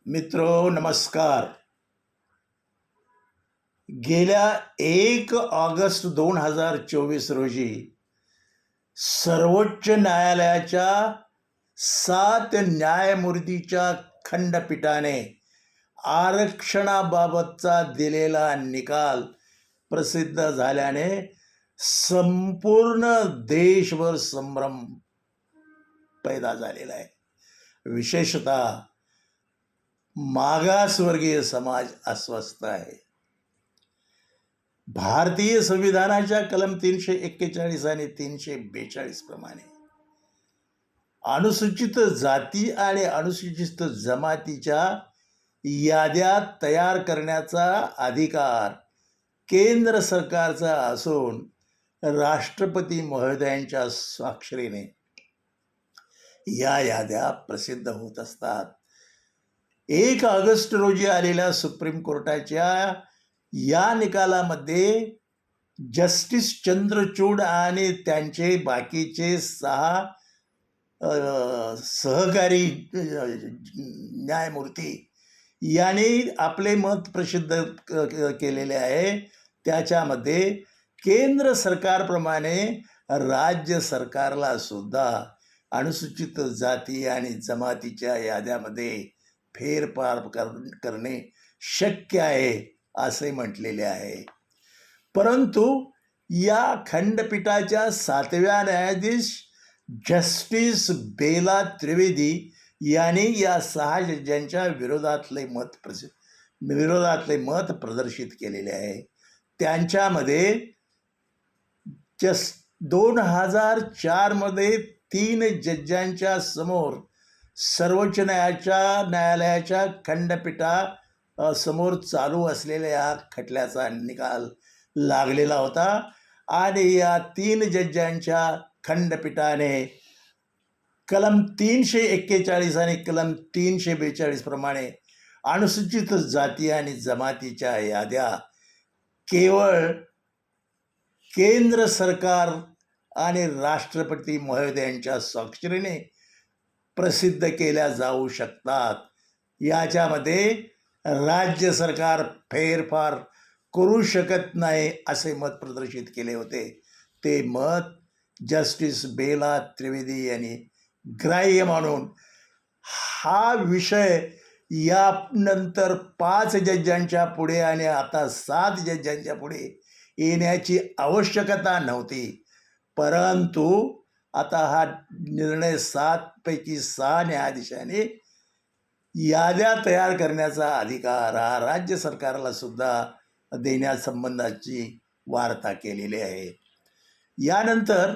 मित्रो नमस्कार. गेल्या 1 ऑगस्ट 2024 रोजी सर्वोच्च न्यायालयाच्या 7 न्यायमूर्तीच्या खंडपीठाने आरक्षणाबाबतचा दिलेला निकाल प्रसिद्ध झाल्याने संपूर्ण देशभर संभ्रम पैदा झालेला आहे. विशेषतः मागासवर्गीय समाज अस्वस्थ आहे. भारतीय संविधानाच्या कलम 341 आणि 342 प्रमाणे अनुसूचित जाती आणि अनुसूचित जमातीच्या याद्या तयार करण्याचा अधिकार केंद्र सरकारचा असून राष्ट्रपती महोदयांच्या स्वाक्षरीने या याद्या प्रसिद्ध होत असतात. 1 ऑगस्ट रोजी आलेल्या सुप्रीम कोर्टाच्या या निकालामध्ये जस्टिस चंद्रचूड आणि त्यांचे बाकीचे 6 सहकारी न्यायमूर्ती यांनी आपले मत प्रसिद्ध केलेले आहे. त्याच्यामध्ये केंद्र सरकारप्रमाणे राज्य सरकारला सुद्धा अनुसूचित जाती आणि जमातीच्या याद्यामध्ये फेरफार करणे शक्य आहे असे म्हटलेले आहे. परंतु या खंडपीठाच्या 7व्या न्यायाधीश जस्टिस बेला त्रिवेदी यांनी या 6 जजांच्या विरोधातले मत प्रदर्शित केलेले आहे. त्यांच्यामध्ये 2004 मध्ये 3 जजांच्या समोर सर्वोच्च न्यायालयाच्या खंडपीठा समोर चालू असलेल्या या खटल्याचा निकाल लागलेला होता आणि या 3 जजांच्या खंडपीठाने कलम 341 आणि कलम 342 प्रमाणे अनुसूचित जाती आणि जमातीच्या याद्या केवळ केंद्र सरकार आणि राष्ट्रपती महोदयांच्या स्वाक्षरीने प्रसिद्ध केल्या जाऊ शकतात. याच्यामध्ये राज्य सरकार फेरफार करू शकत नाही असे मत प्रदर्शित केले होते. ते मत जस्टिस बेला त्रिवेदी यांनी ग्राह्य मानून हा विषय यानंतर 5 जजांच्या पुढे आणि आता 7 जजांच्या पुढे येण्याची आवश्यकता नव्हती. परंतु आता हा निर्णय 7 पैकी 6 न्यायाधीशांनी याद्या तयार करण्याचा अधिकार हा राज्य सरकारला सुद्धा देण्यासंबंधाची वार्ता केलेली आहे. यानंतर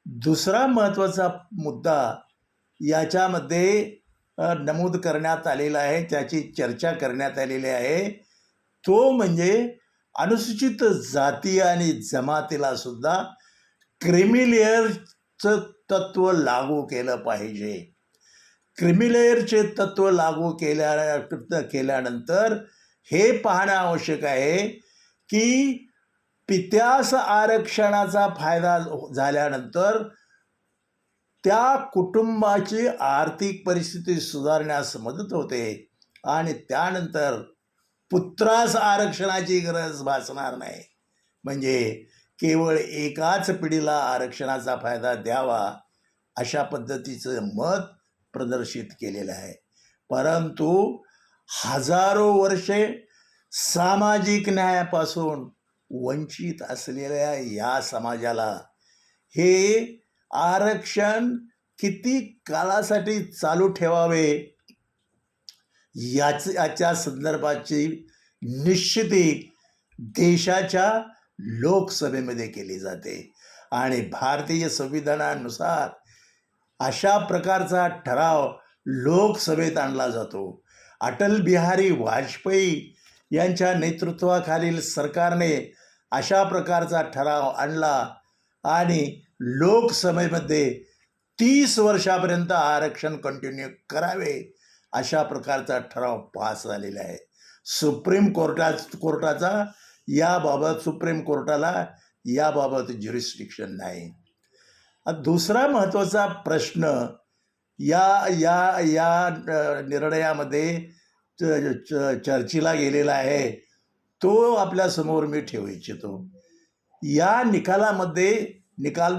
दुसरा महत्त्वाचा मुद्दा याच्यामध्ये नमूद करण्यात आलेला आहे, त्याची चर्चा करण्यात आलेली आहे, तो म्हणजे अनुसूचित जाती आणि जमातीला सुद्धा क्रिमिलेअरचं तत्त्व लागू केलं पाहिजे. क्रिमिलेअरचे तत्त्व लागू केल्यानंतर हे पाहणं आवश्यक आहे की पित्यास आरक्षणाचा फायदा झाल्यानंतर त्या कुटुंबाची आर्थिक परिस्थिती सुधारण्यास मदत होते आणि त्यानंतर पुत्रास आरक्षणाची गरज भासणार नाही. म्हणजे केवळ एकाच पिढीला आरक्षणाचा फायदा द्यावा अशा पद्धतीचं मत प्रदर्शित केलेलं आहे. परंतु हजारो वर्षे सामाजिक न्यायापासून वंचित असलेल्या या समाजाला हे आरक्षण किती काळासाठी चालू ठेवावे याच्या संदर्भाची निश्चिती देशाच्या लोकसभेमध्ये केली जाते आणि भारतीय संविधानानुसार अशा प्रकारचा ठराव लोकसभेत आणला जातो. अटल बिहारी वाजपेयी यांच्या नेतृत्वाखालील सरकारने अशा प्रकारचा ठराव आणला आणि लोकसभेमध्ये 30 वर्षापर्यंत आरक्षण कंटिन्यू करावे अशा प्रकारचा ठराव पास झालेला आहे. सुप्रीम कोर्टाला याबाबत ज्युरिस्डिक्शन नाही. दुसरा महत्त्वाचा प्रश्न या निर्णयामध्ये चर्चेला गेलेला आहे तो आपल्यासमोर मी ठेवू इच्छितो. या निकालामध्ये निकाल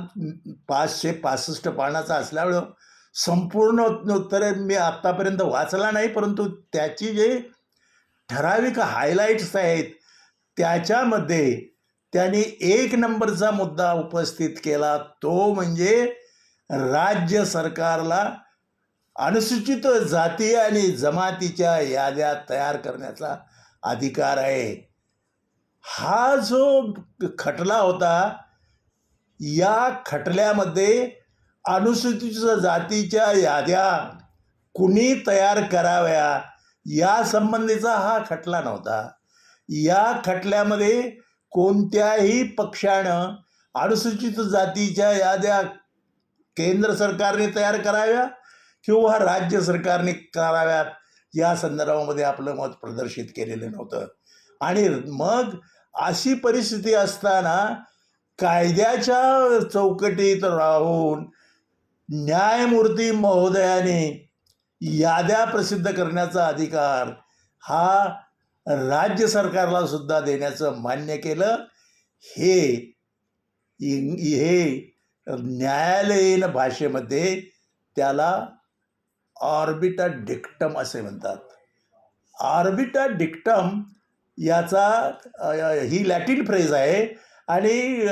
565 पानाचा असल्यामुळं संपूर्ण उत्तरे मी आत्तापर्यंत वाचला नाही, परंतु त्याची जे ठराविक हायलाईट्स आहेत त्याच्यामध्ये त्यांनी 1 नंबरचा मुद्दा उपस्थित केला, तो म्हणजे राज्य सरकारला अनुसूचित जाती आणि जमातीच्या याद्या तयार करण्याचा अधिकार आहे. हा जो खटला होता, या खटल्यामध्ये अनुसूचित जातीच्या याद्या कुणी तयार कराव्या या संबंधीचा हा खटला नव्हता. या खटल्यामध्ये कोणत्याही पक्षानं अनुसूचित जातीच्या याद्या केंद्र सरकारने तयार कराव्या किंवा राज्य सरकारने कराव्यात या संदर्भामध्ये आपलं मत प्रदर्शित केलेलं नव्हतं. आणि मग अशी परिस्थिती असताना कायद्याच्या चौकटीत राहून न्यायमूर्ती महोदयाने याद्या प्रसिद्ध करण्याचा अधिकार हा राज्य सरकारला सुद्धा देण्याचं मान्य केलं. हे न्यायालयीन भाषेमध्ये त्याला ऑर्बिटा डिक्टम असे म्हणतात. ऑर्बिटा डिक्टम याचा ही लॅटिन फ्रेज आहे आणि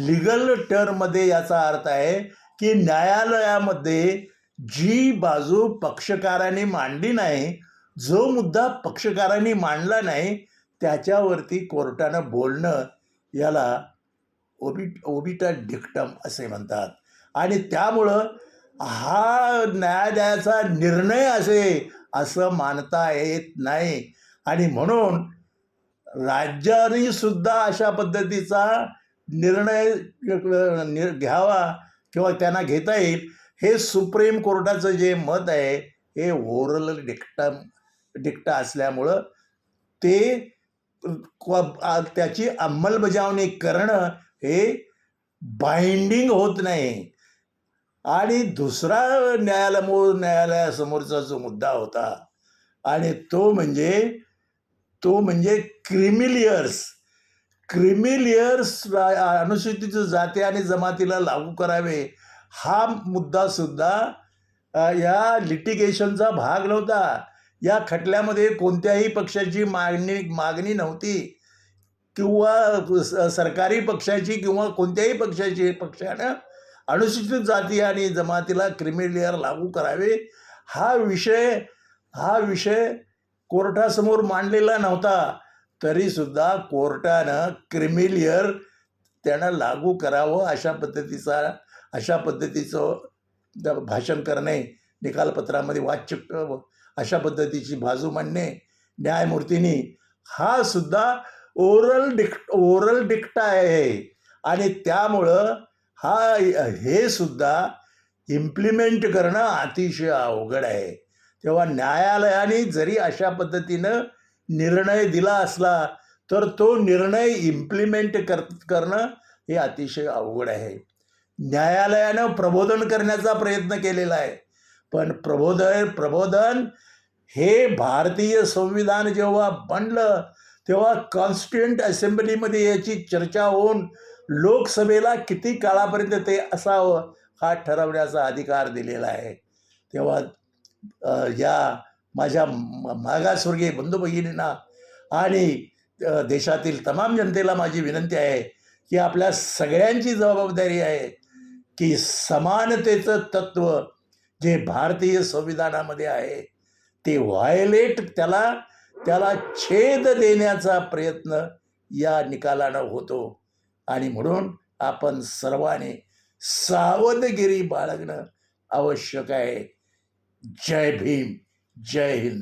लिगल टर्ममध्ये याचा अर्थ आहे की न्यायालयामध्ये जी बाजू पक्षकारांनी मांडली नाही, जो मुद्दा पक्षकारांनी मांडला नाही, त्याच्यावरती कोर्टानं बोलणं याला ओबिटा डिक्टम असे म्हणतात. आणि त्यामुळं हा न्यायालयाचा निर्णय असं मानता येत नाही. आणि म्हणून राज्याने सुद्धा अशा पद्धतीचा निर्णय घ्यावा किंवा त्यांना घेता येईल, हे सुप्रीम कोर्टाचं जे मत आहे हे ओरल डिक्टा असल्यामुळं ते त्याची अंमलबजावणी करणं हे बाइंडिंग होत नाही. आणि दुसरा न्यायालयासमोरचा जो मुद्दा होता आणि तो म्हणजे क्रिमिलियर्स अनुसूचित जाती आणि जमातीला लागू करावे हा मुद्दा सुद्धा या लिटिगेशनचा भाग नव्हता. या खटल्यामध्ये कोणत्याही पक्षाची मागणी नव्हती किंवा सरकारी पक्षाची किंवा कोणत्याही पक्षानं अनुसूचित जाती आणि जमातीला क्रिमिलियर लागू करावे हा विषय कोर्टासमोर मांडलेला नव्हता. तरीसुद्धा कोर्टानं क्रिमिलियर त्यानं लागू करावं अशा पद्धतीचं भाषण करणे, निकालपत्रामध्ये वाच्य अशा पद्धतीची बाजू मांडणे न्यायमूर्तींनी, हा सुद्धा ओरल डिक्टा आहे. आणि त्यामुळं हे सुद्धा इम्प्लिमेंट करणं अतिशय अवघड आहे. तेव्हा न्यायालयाने जरी अशा पद्धतीनं निर्णय दिला असला तर तो निर्णय इम्प्लिमेंट करणं हे अतिशय अवघड आहे. न्यायालयानं प्रबोधन करण्याचा प्रयत्न केलेला आहे, पण प्रबोधन हे भारतीय संविधान जेव्हा बनलं तेव्हा कॉन्स्टिट्युएंट असेंब्लीमध्ये याची चर्चा होऊन लोकसभेला किती काळापर्यंत ते असावं हा ठरवण्याचा अधिकार दिलेला आहे. तेव्हा या माझ्या मागासवर्गीय बंधू भगिनींना आणि देशातील तमाम जनतेला माझी विनंती आहे की आपल्या सगळ्यांची जबाबदारी आहे की समानतेचं तत्त्व जे भारतीय संविधानामध्ये आहे ते त्याला छेद देण्याचा प्रयत्न या निकालानं होतो. आणि म्हणून आपण सर्वांनी सावधगिरी बाळगणं आवश्यक आहे. जय भीम, जय हिंद.